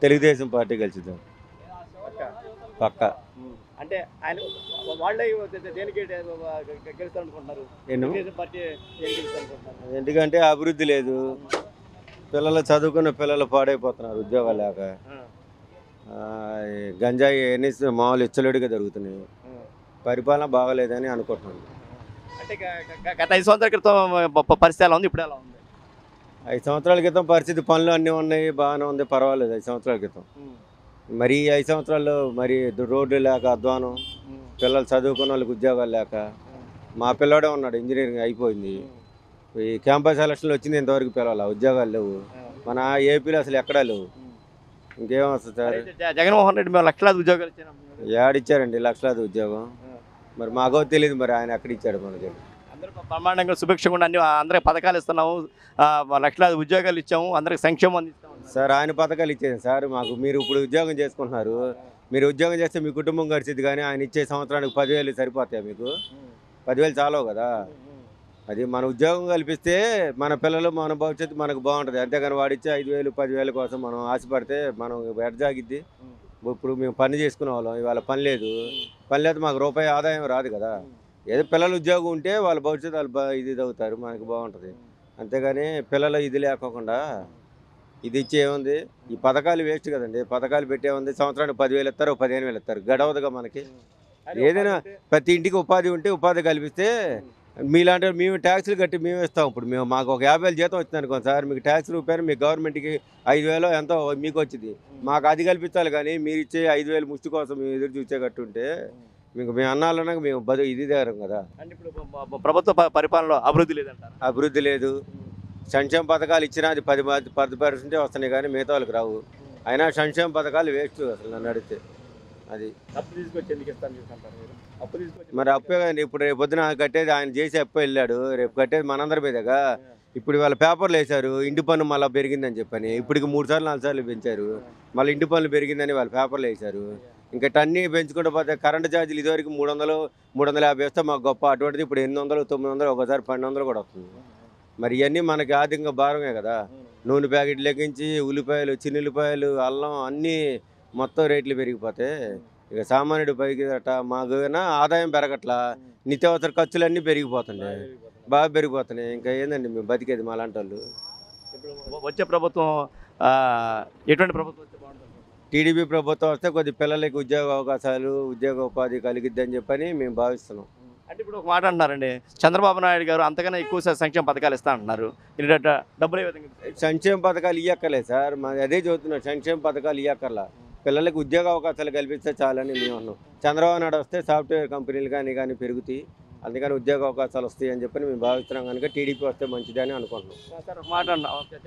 Telugu Desam party గెలిచిద్దాం పక్క. పక్క. అంటే ఆయన వాళ్ళే దేనికి గెలుస్తారు అనుకుంటున్నారు? ఎన్ను తెలుగుదేశం పార్టీ దేనికి గెలుస్తారు అనుకుంటున్నారు? ఎందుకంటే అభివృద్ధి లేదు, పిల్లలు చదువుకున్న పిల్లలు పాడైపోతున్నారు ఉద్యోగాలు లేక. ఆ, ఈ గంజాయి ఎన్ని మామూలు ఇచ్చలేడుగా జరుగుతున్నాయి. పరిపాలన బాగలేదని అనుకుంటున్నాను. అంటే గత 5 సంవత్సరాల క్రితం పరిస్థితి ఎలా ఉంది, ఇప్పుడు ఎలా ఉంది? 5 సంవత్సరాల క్రితం పరిస్థితి పనులు అన్నీ ఉన్నాయి, బాగానే ఉంది, పర్వాలేదు. 5 సంవత్సరాల క్రితం మరి ఈ 5 సంవత్సరాల్లో మరి రోడ్లు లేక అధ్వానం, పిల్లలు చదువుకున్న వాళ్ళకి ఉద్యోగాలు లేక. మా పిల్లోడే ఉన్నాడు, ఇంజనీరింగ్ అయిపోయింది, ఈ క్యాంపస్ ఎలక్షన్లు వచ్చింది, ఇంతవరకు పిలవాల ఉద్యోగాలు లేవు. మన ఏపీలో అసలు ఎక్కడా లేవు. ఇంకేం వస్తుంది సార్? జగన్మోహన్ రెడ్డి మేము లక్షలాది ఉద్యోగాలు ఇచ్చాను. ఏడిచ్చారండి లక్షలాది ఉద్యోగం? మరి మాకో తెలియదు, మరి ఆయన ఎక్కడ ఇచ్చాడు మనకి? అందరూ బ్రహ్మాండంగా సుభిక్షంగా ఉండి అందరికి పథకాలు ఇస్తున్నాము, లక్షలాది ఉద్యోగాలు ఇచ్చాము, అందరికి సంక్షేమం అందిస్తాము. సార్ ఆయన పథకాలు ఇచ్చేది సార్ మాకు. మీరు ఇప్పుడు ఉద్యోగం చేసుకుంటున్నారు, మీరు ఉద్యోగం చేస్తే మీ కుటుంబం గడిచిద్ది, కానీ ఆయన ఇచ్చే సంవత్సరానికి 10,000 సరిపోతాయి మీకు? 10,000 చాలవు కదా. అది మన ఉద్యోగం కల్పిస్తే మన పిల్లలు మన భవిష్యత్తు మనకు బాగుంటుంది. అంతేగాని వాడిచ్చే 5,000 10,000 కోసం మనం ఆశపడితే మనం ఎడజాగిద్ది. ఇప్పుడు మేము పని చేసుకునే వాళ్ళం, ఇవాళ పని లేదు, పని లేదు, మాకు రూపాయి ఆదాయం రాదు కదా. ఏదో పిల్లలు ఉద్యోగం ఉంటే వాళ్ళ భవిష్యత్తు వాళ్ళు ఇది అవుతారు, మనకి బాగుంటుంది. అంతేగాని పిల్లలు ఇది లేకోకుండా ఇది ఇచ్చి ఏముంది? ఈ పథకాలు వేస్ట్ కదండి. పథకాలు పెట్టేముంది? సంవత్సరానికి 10,000 ఇస్తారు, 15,000 ఇస్తారు, గడవదుగా మనకి. ఏదైనా ప్రతి ఇంటికి ఉపాధి ఉంటే, ఉపాధి కల్పిస్తే మీలాంటి మేము ట్యాక్సులు కట్టి మేము ఇస్తాం. ఇప్పుడు మేము మాకు ఒక 50,000 జీతం వచ్చింది అనుకోండి సార్, మీకు ట్యాక్స్ రూపాయలు మీ గవర్నమెంట్కి 5,000 ఎంతో మీకు వచ్చింది, మాకు అది కల్పించాలి. కానీ మీరు ఇచ్చే 5,000 ముష్టి కోసం మేము ఎదురు చూసేటట్టుంటే మీకు మేము అన్నాలన్నా మేము ఇది దగ్గరం కదా. అంటే ఇప్పుడు ప్రభుత్వ పరిపాలనలో అభివృద్ధి లేదంటారు? అభివృద్ధి లేదు. సంక్షేమ పథకాలు ఇచ్చినా అది 10% వస్తున్నాయి, కానీ మిగతా వాళ్ళకి రావు. అయినా సంక్షేమ పథకాలు వేస్ట్ అసలు నన్ను అడిగితే. అది అప్పు తీసుకొచ్చి ఎందుకు ఇస్తాను చూసుకుంటారు మీరు? అప్పు తీసుకొచ్చి మరి అప్పే కదండి. ఇప్పుడు రేపు పొద్దున కట్టేది ఆయన చేసి అప్పే వెళ్ళాడు, రేపు కట్టేది మనందరి మీదగా. ఇప్పుడు వాళ్ళ పేపర్లు వేశారు ఇంటి పన్ను మళ్ళీ పెరిగిందని చెప్పని, ఇప్పటికి 3 సార్లు 4 సార్లు పెంచారు. మళ్ళీ ఇంటి పన్ను పెరిగిందని వాళ్ళ పేపర్లు వేశారు. ఇంకా అన్నీ పెంచుకుంటూ పోతే కరెంటు ఛార్జీలు ఇదివరకు 300 350 వస్తే మాకు గొప్ప, అటువంటిది ఇప్పుడు 800 900 ఒకసారి 1200 కూడా వస్తుంది. మరి ఇవన్నీ మనకి ఆర్థికంగా భారమే కదా. నూనె ప్యాకెట్ లెక్కించి ఉల్లిపాయలు, చిన్నుల్లిపాయలు, అల్లం అన్నీ మొత్తం రేట్లు పెరిగిపోతే ఇక సామాన్యుడు పైకి మాకు ఆదాయం పెరగట్లా, నిత్యావసర ఖర్చులన్నీ పెరిగిపోతున్నాయి, బాగా పెరిగిపోతున్నాయి. ఇంకా ఏందండి మేము బతికేది మా లాంటి వాళ్ళు? ఇప్పుడు వచ్చే ప్రభుత్వం ఎటువంటి ప్రభుత్వం వస్తే బాగుంటుంది? టీడీపీ ప్రభుత్వం వస్తే కొద్ది పిల్లలకి ఉద్యోగ అవకాశాలు, ఉద్యోగ ఉపాధి కలిగిద్దని చెప్పని మేము భావిస్తున్నాం. అంటే ఇప్పుడు ఒక మాట అంటున్నారండి, చంద్రబాబు నాయుడు గారు అంతకన్నా ఎక్కువ సంక్షేమ పథకాలు ఇస్తా అంటున్నారు, డబ్బులు ఏ విధంగా? సంక్షేమ పథకాలు ఇవ్వక్కర్లేదు సార్, మాది అదే చదువుతున్నాం. సంక్షేమ పథకాలు ఇవ్వక్కర్లా, పిల్లలకి ఉద్యోగ అవకాశాలు కల్పిస్తే చాలని మేము అన్నాం. చంద్రబాబు నాయుడు వస్తే సాఫ్ట్వేర్ కంపెనీలు కానీ పెరుగుతాయి, అందుకని ఉద్యోగ అవకాశాలు వస్తాయి అని చెప్పని మేము భావిస్తున్నాం. కనుక టీడీపీ వస్తే మంచిదని అనుకుంటున్నాం. సార్ ఒక మాట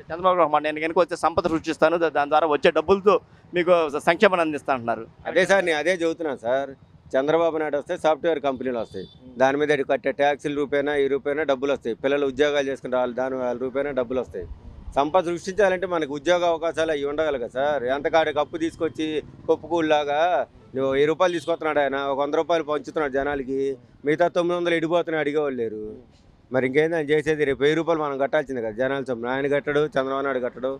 చంద్రబాబు నాయుడు నేను కనుక వచ్చే సంపద సృష్టిస్తాను, దాని ద్వారా వచ్చే డబ్బులతో మీకు సంక్షేమాన్ని అందిస్తా అంటున్నారు. అదే సార్, నేను అదే చదువుతున్నాను సార్. చంద్రబాబు నాయుడు వస్తే సాఫ్ట్వేర్ కంపెనీలు వస్తాయి, దాని మీద కట్టే ట్యాక్సీల రూపాయన ఈ రూపాయన డబ్బులు వస్తాయి, పిల్లలు ఉద్యోగాలు చేసుకుంటే దాని వాళ్ళ రూపాయన డబ్బులు వస్తాయి. సంపద సృష్టించాలంటే మనకు ఉద్యోగ అవకాశాలు అవి ఉండాలి కదా సార్. ఎంతకాడికి అప్పు తీసుకొచ్చి పప్పుకూళ్ళలాగా నువ్వు 1000 రూపాయలు తీసుకొస్తున్నాడు ఆయన, ఒక 100 రూపాయలు పంచుతున్నాడు జనాలకి, మిగతా 900 ఇడిపోతున్నాయి, అడిగేవాళ్ళు లేరు. మరి ఇంకేంది ఆయన చేసేది? రేపు 1000 రూపాయలు మనం కట్టాల్సింది కదా జనాల సొమ్ము. ఆయన కట్టడు, చంద్రబాబు నాయుడు కట్టడు,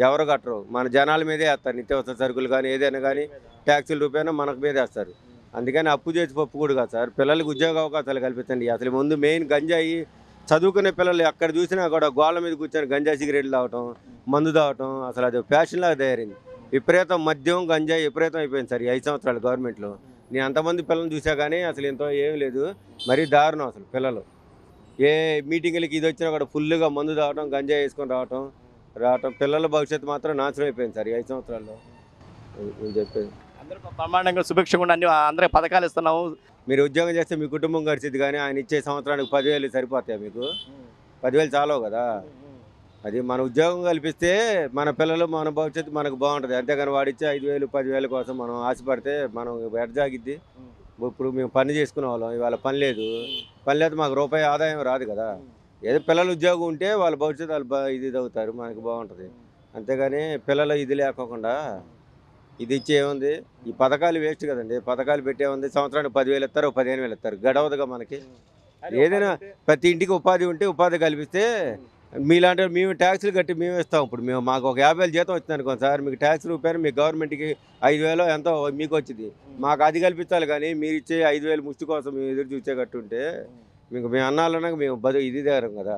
ఎవరు కట్టరు, మన జనాల మీదే వేస్తారు. నిత్యావసర సరుకులు కానీ ఏదైనా కానీ ట్యాక్సీల రూపాయన మనకు మీదే వేస్తారు. అందుకని అప్పు చేసి పప్పు కూడా కాదు సార్, పిల్లలకి ఉద్యోగ అవకాశాలు కల్పించండి. అసలు ముందు మెయిన్ గంజాయి, చదువుకునే పిల్లలు ఎక్కడ చూసినా కూడా గోళ్ళ మీద కూర్చొని గంజాయి సిగరెట్లు తాగటం, మందు తాగటం, అసలు అది ఫ్యాషన్లాగా తయారైంది. విపరీతం మద్యం గంజాయి విపరీతం అయిపోయింది సార్ ఈ 5 సంవత్సరాలు గవర్నమెంట్లో. నేను అంతమంది పిల్లల్ని చూసా కానీ అసలు ఎంతో ఏం లేదు, మరీ దారుణం. అసలు పిల్లలు ఏ మీటింగులకి ఇది వచ్చినా కూడా ఫుల్గా మందు తాగటం, గంజాయి వేసుకొని రావటం, పిల్లల భవిష్యత్తు మాత్రం నాశనం అయిపోయింది సార్ ఈ 5 సంవత్సరాల్లో. నేను చెప్పేది అందరూ బ్రహ్మాండంగా సుభిక్షంగా ఉండి అందరికి పథకాలు ఇస్తున్నాము. మీరు ఉద్యోగం చేస్తే మీ కుటుంబం గడిచిద్ది, కానీ ఆయన ఇచ్చే సంవత్సరానికి 10,000 సరిపోతాయి మీకు? 10,000 చాలవు కదా. అది మన ఉద్యోగం కల్పిస్తే మన పిల్లలు మన భవిష్యత్తు మనకు బాగుంటుంది. అంతేగాని వాడిచ్చే 5,000 10,000 కోసం మనం ఆశపడితే మనం ఎడజాగిద్ది. ఇప్పుడు మేము పని చేసుకునే వాళ్ళం, ఇవాళ పని లేదు, మాకు రూపాయి ఆదాయం రాదు కదా. ఏదో పిల్లలు ఉద్యోగం ఉంటే వాళ్ళ భవిష్యత్తు వాళ్ళు ఇది అవుతారు, మనకు బాగుంటుంది. అంతేగాని పిల్లలు ఇది లేకోకుండా ఇది ఇచ్చి ఏముంది? ఈ పథకాలు వేస్ట్ కదండి. పథకాలు పెట్టేముంది? సంవత్సరానికి 10,000 ఇస్తారు, 15,000 ఇస్తారు, గడవదుగా మనకి. ఏదైనా ప్రతి ఇంటికి ఉపాధి ఉంటే, ఉపాధి కల్పిస్తే మీలాంటి మేము ట్యాక్సులు కట్టి మేము ఇస్తాం. ఇప్పుడు మేము మాకు ఒక 50,000 జీతం వచ్చింది అనుకోండి సార్, మీకు ట్యాక్స్ రూపాయలు మీకు గవర్నమెంట్కి 5,000 ఎంతో మీకు వచ్చింది. మాకు అది కల్పించాలి, కానీ మీరు ఇచ్చే 5,000 ముష్టి కోసం మేము ఎదురు చూసేటట్టు ఉంటే మీకు మేము అన్నాలన్నా మేము ఇది దేరం కదా.